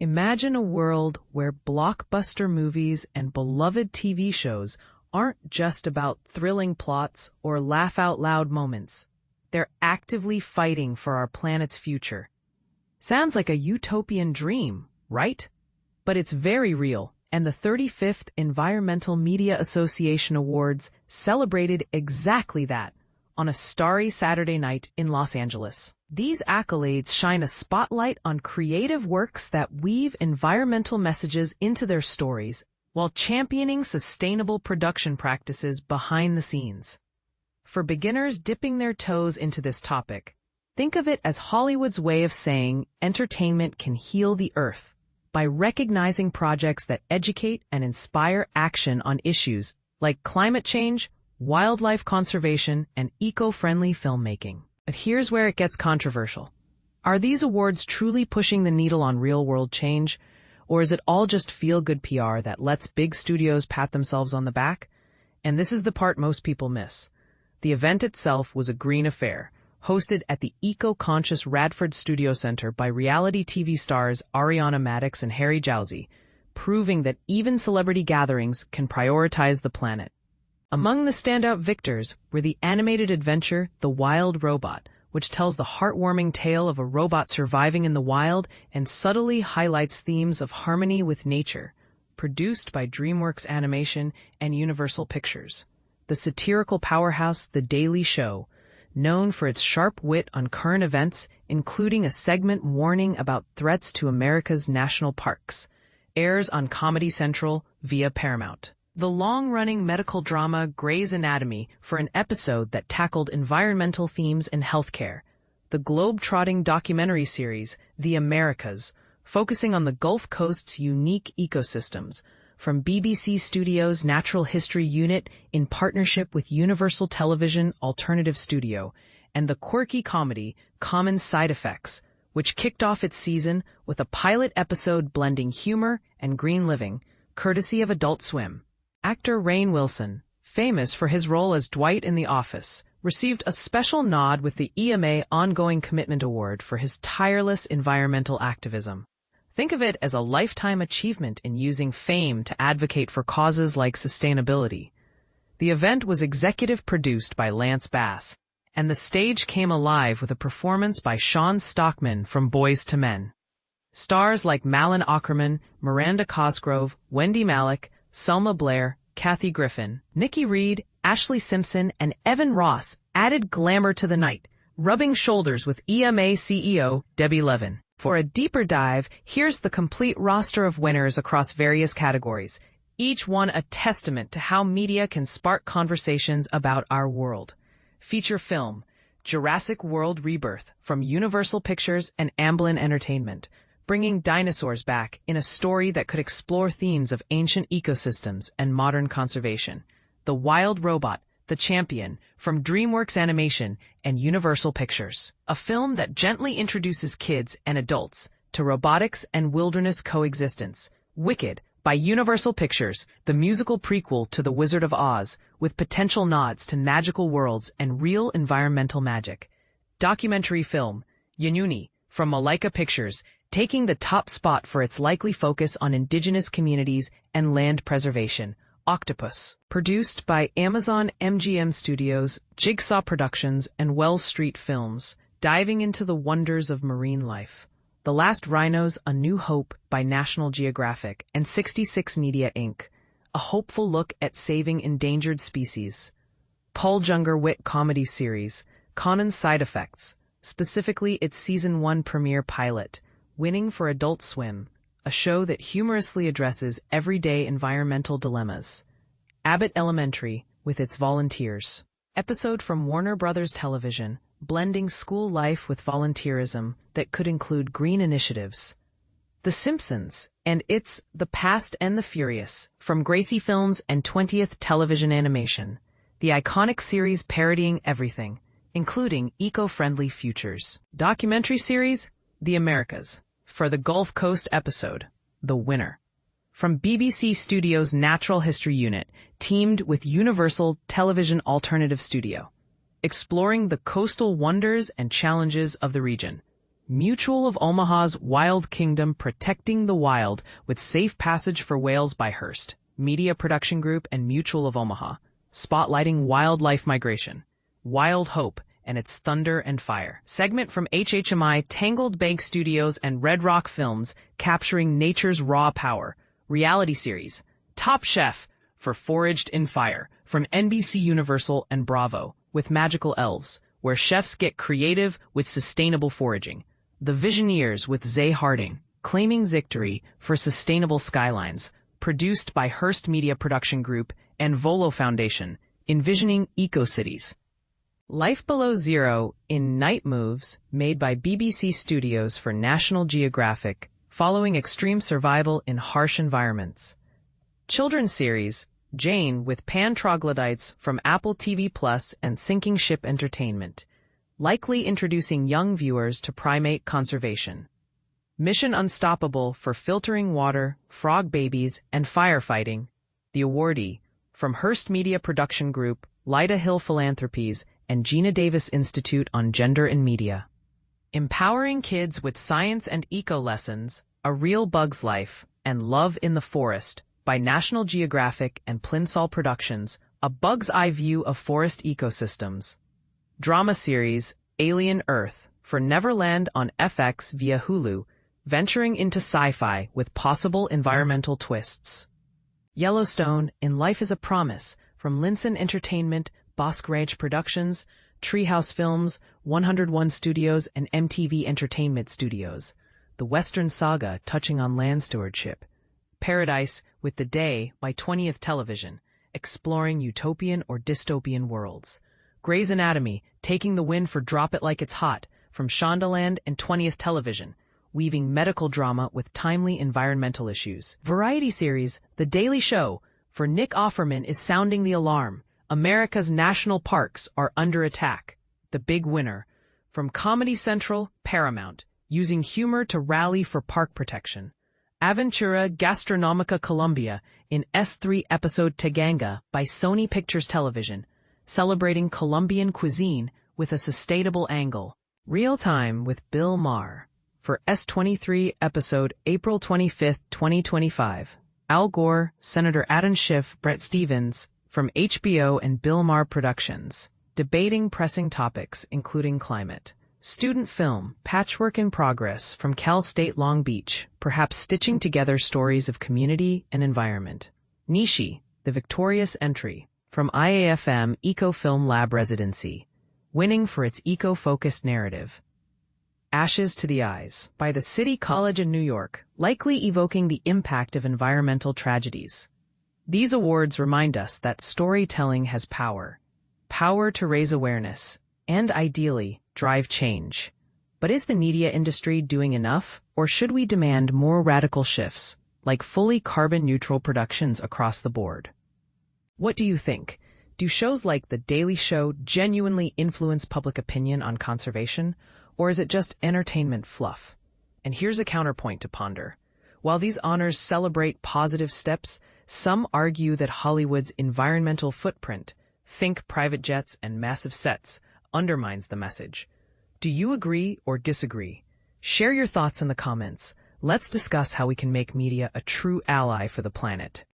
Imagine a world where blockbuster movies and beloved TV shows aren't just about thrilling plots or laugh-out-loud moments. They're actively fighting for our planet's future. Sounds like a utopian dream, right? But it's very real, and the 35th Environmental Media Association Awards celebrated exactly that on a starry Saturday night in Los Angeles. These accolades shine a spotlight on creative works that weave environmental messages into their stories while championing sustainable production practices behind the scenes. For beginners dipping their toes into this topic, think of it as Hollywood's way of saying entertainment can heal the earth by recognizing projects that educate and inspire action on issues like climate change, wildlife conservation, and eco-friendly filmmaking. But here's where it gets controversial. Are these awards truly pushing the needle on real-world change, or is it all just feel-good PR that lets big studios pat themselves on the back? And this is the part most people miss. The event itself was a green affair, hosted at the eco-conscious Radford Studio Center by reality TV stars Ariana, Madix, and Jowsey, proving that even celebrity gatherings can prioritize the planet. Among the standout victors were the animated adventure The Wild Robot, which tells the heartwarming tale of a robot surviving in the wild and subtly highlights themes of harmony with nature, produced by DreamWorks Animation and Universal Pictures. The satirical powerhouse The Daily Show, known for its sharp wit on current events, including a segment warning about threats to America's national parks, airs on Comedy Central via Paramount. The long-running medical drama Grey's Anatomy for an episode that tackled environmental themes in healthcare. The globe-trotting documentary series The Americas, focusing on the Gulf Coast's unique ecosystems, from BBC Studios' Natural History Unit in partnership with Universal Television Alternative Studio, and the quirky comedy Common Side Effects, which kicked off its season with a pilot episode blending humor and green living, courtesy of Adult Swim. Actor Rainn Wilson, famous for his role as Dwight in The Office, received a special nod with the EMA Ongoing Commitment Award for his tireless environmental activism. Think of it as a lifetime achievement in using fame to advocate for causes like sustainability. The event was executive produced by Lance Bass, and the stage came alive with a performance by Shawn Stockman from Boyz II Men. Stars like Malin Ackerman, Miranda Cosgrove, Wendy Malick, Selma Blair, Kathy Griffin, Nikki Reed, Ashley Simpson, and Evan Ross added glamour to the night, rubbing shoulders with EMA CEO Debbie Levin. For a deeper dive, here's the complete roster of winners across various categories, each one a testament to how media can spark conversations about our world. Feature film, Jurassic World Rebirth from Universal Pictures and Amblin Entertainment, bringing dinosaurs back in a story that could explore themes of ancient ecosystems and modern conservation. The Wild Robot, The Champion, from DreamWorks Animation and Universal Pictures. A film that gently introduces kids and adults to robotics and wilderness coexistence. Wicked, by Universal Pictures, the musical prequel to The Wizard of Oz, with potential nods to magical worlds and real environmental magic. Documentary film, Yanuni, from Malaika Pictures, taking the top spot for its likely focus on indigenous communities and land preservation. Octopus, produced by Amazon MGM Studios, Jigsaw Productions, and Wells Street Films, diving into the wonders of marine life. The Last Rhinos, A New Hope by National Geographic and 66 Media Inc., a hopeful look at saving endangered species. Paul Junger wit comedy series, Common Side Effects, specifically its Season 1 premiere pilot, winning for Adult Swim, a show that humorously addresses everyday environmental dilemmas. Abbott Elementary, with its volunteers. Episode from Warner Brothers Television, blending school life with volunteerism that could include green initiatives. The Simpsons, and its The Past and the Furious, from Gracie Films and 20th Television Animation, the iconic series parodying everything, including eco-friendly futures. Documentary series, The Americas, for the Gulf Coast episode, The Winner. From BBC Studios' Natural History Unit, teamed with Universal Television Alternative Studio, exploring the coastal wonders and challenges of the region. Mutual of Omaha's Wild Kingdom Protecting the Wild with Safe Passage for Whales by Hearst, Media Production Group and Mutual of Omaha, spotlighting wildlife migration, Wild Hope, and its thunder and fire. Segment from HHMI Tangled Bank Studios and Red Rock Films capturing nature's raw power. Reality series, Top Chef for Foraged in Fire from NBC Universal and Bravo with Magical Elves, where chefs get creative with sustainable foraging. The Visioneers with Zay Harding, Claiming Victory for Sustainable Skylines, produced by Hearst Media Production Group and Volo Foundation, envisioning eco-cities. Life Below Zero in Night Moves, made by BBC Studios for National Geographic, following extreme survival in harsh environments. Children's series, Jane with Pan Troglodytes from Apple TV Plus and Sinking Ship Entertainment, likely introducing young viewers to primate conservation. Mission Unstoppable for filtering water, frog babies, and firefighting. The awardee, from Hearst Media Production Group, Lyda Hill Philanthropies, and Gina Davis Institute on Gender and Media. Empowering kids with science and eco lessons, A Real Bug's Life, and Love in the Forest, by National Geographic and Plimsoll Productions, a bug's eye view of forest ecosystems. Drama series, Alien Earth, for Neverland on FX via Hulu, venturing into sci-fi with possible environmental twists. Yellowstone, In Life is a Promise, from Linson Entertainment, Bosque Ranch Productions, Treehouse Films, 101 Studios, and MTV Entertainment Studios. The Western Saga touching on land stewardship. Paradise with the Day by 20th Television, exploring utopian or dystopian worlds. Grey's Anatomy, taking the win for Drop It Like It's Hot, from Shondaland and 20th Television, weaving medical drama with timely environmental issues. Variety series, The Daily Show, for Nick Offerman is sounding the alarm. America's national parks are under attack. The Big Winner, from Comedy Central, Paramount, using humor to rally for park protection. Aventura Gastronomica Colombia in S3 episode Taganga by Sony Pictures Television, celebrating Colombian cuisine with a sustainable angle. Real Time with Bill Maher, for S23 episode April 25, 2025. Al Gore, Senator Adam Schiff, Brett Stevens, from HBO and Bill Maher Productions, debating pressing topics including climate. Student film, Patchwork in Progress, from Cal State Long Beach, perhaps stitching together stories of community and environment. Nishi, The Victorious Entry, from IAFM Eco Film Lab Residency, winning for its eco-focused narrative. Ashes to the Eyes, by the City College in New York, likely evoking the impact of environmental tragedies. These awards remind us that storytelling has power to raise awareness, and ideally, drive change. But is the media industry doing enough, or should we demand more radical shifts, like fully carbon-neutral productions across the board? What do you think? Do shows like The Daily Show genuinely influence public opinion on conservation, or is it just entertainment fluff? And here's a counterpoint to ponder. While these honors celebrate positive steps, some argue that Hollywood's environmental footprint, think private jets and massive sets, undermines the message. Do you agree or disagree? Share your thoughts in the comments. Let's discuss how we can make media a true ally for the planet.